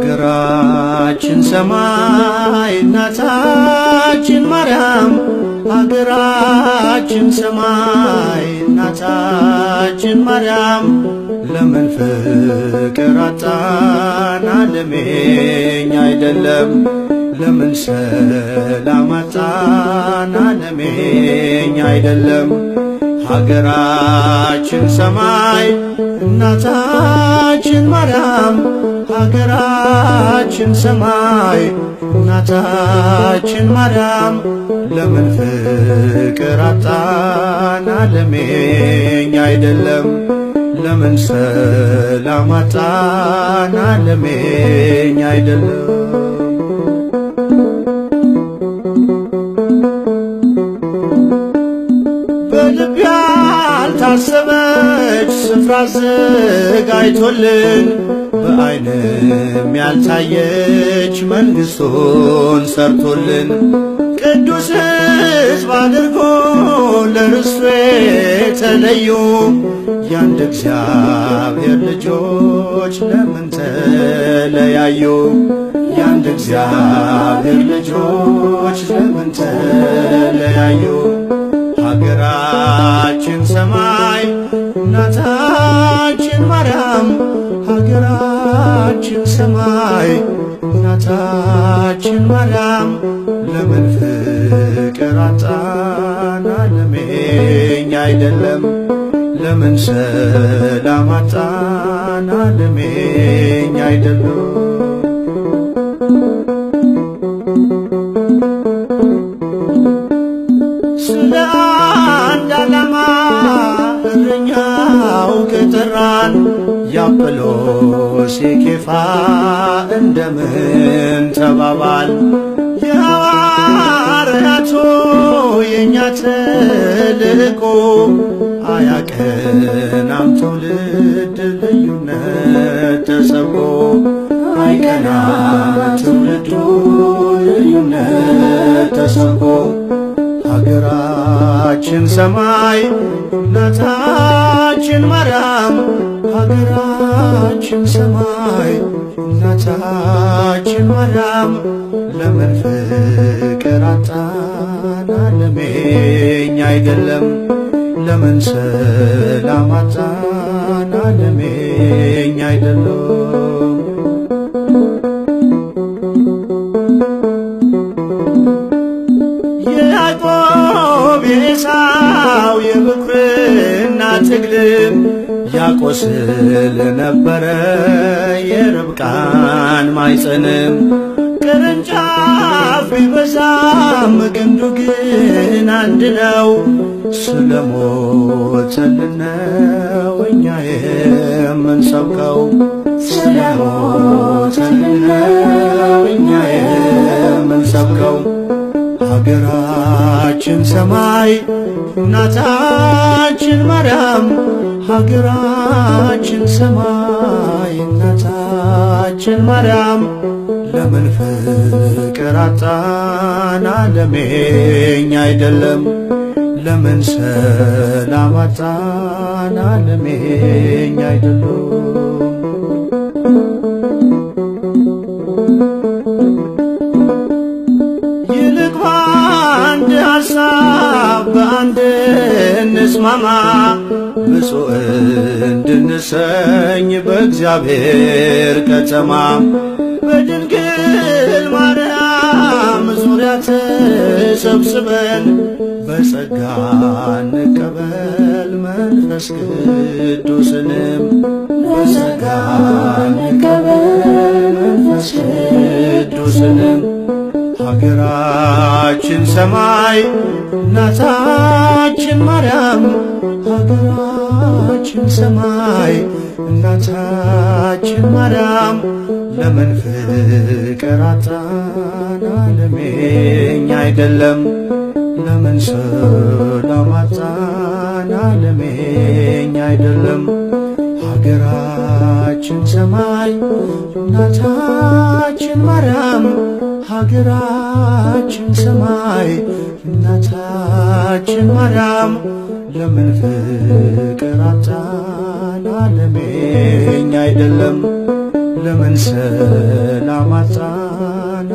ሀገራችን ሰማይ እናታችን ማርያም ሀገራችን ሰማይ እናታችን ማርያም ለምን ፍቅር አጣን ዓለሜኛ አይደለም ለምን ሰላም አጣን ዓለሜኛ አይደለም ሀገራችን ሰማይ እናታችን ማርያም ሀገራችን ሰማይ እናታችን ማርያም ለምን ፍቅር አጣን ዓለሜኛ አይደለም ለምን ሰላም አጣን ዓለሜኛ አይደለም በልብ ያልታሰበች ስፍራ አዘጋጅቶልን በዓይንም ያልታየች መንግሥቱን ሰርቶልን ቅዱስ ሕዝብ አድርጎ ለርስቱ የተለዩ ያንድ እግዚአብሔር ልጆች ለምን ተለያዩ ያንድ እግዚአብሔር ልጆች ለምን ተለያዩ ሀገራችን ሰማይ እናታችን ማርያም ሀገራችን ሰማይ እናታችን ማርያም ለምን ፍቅር አጣን ዓለሜኛ አይደለም ለምን ሰላም አጣን ዓለሜኛ አይደለም ስለ አንድ ዓላማ እረኛው ከጠራን የአጵሎስ የኬፋ እንደምን ተባባል የሐዋርያቱ የእኛ ተልእኮ አያቀናም ትውልድ ልዩነት ተሰብኮ አይቀናም ትውልዱ ልዩነት ተሰብኮ ሀገራችን ሰማይ እናታችን ማርያም ሀገራችን ሰማይ እናታችን ማርያም ለምን ፍቅር አጣን ዓለሜኛ አይደለም ለምን ሰላም አጣን ዓለሜኛ አይደለም የያዕቆብ የኤሳው የብኩርና ትግልም ያቆስል ነበረ የርብቃን ማኅፀንም ቅርንጫፍ ቢበዛም ግንዱ ግን አንድ ነው ስለሞተልን ነው እኛ የምንሰብከው ስለሞተልን ነው እኛ የምንሰብከው ሀገራችን ሰማይ እናታችን ማርያም ሀገራችን ሰማይ እናታችን ማርያም ለምን ፍቅር አጣን ዓለሜኛ አይደለም ለምን ሰላም አጣን ዓለሜኛ አይደለም ይልቅ በአንድ ሐሳብ በአንድ እንስማማ ብፁዕ እንድንሰኝ በእግዚአብሔር ከተማ በድንግል ማርያም ዙሪያ ተሰብስበን በጸጋ እንቀበል መንፈስ ቅዱስንም በጸጋ እንቀበል መንፈስ ቅዱስንም ሀገራችን ሰማይ እናታችን ማርያም ሀገራችን ሰማይ እናታችን ማርያም ለምን ፍቅር አጣን ዓለሜኛ አይደለም ለምን ሰላም አጣን እናታችን ማርያም ሀገራችን ሰማይ እናታችን ማርያም ለምን ፍቅር አጣን ዓለም የኛ አይደለም ለምን ሰላም አጣን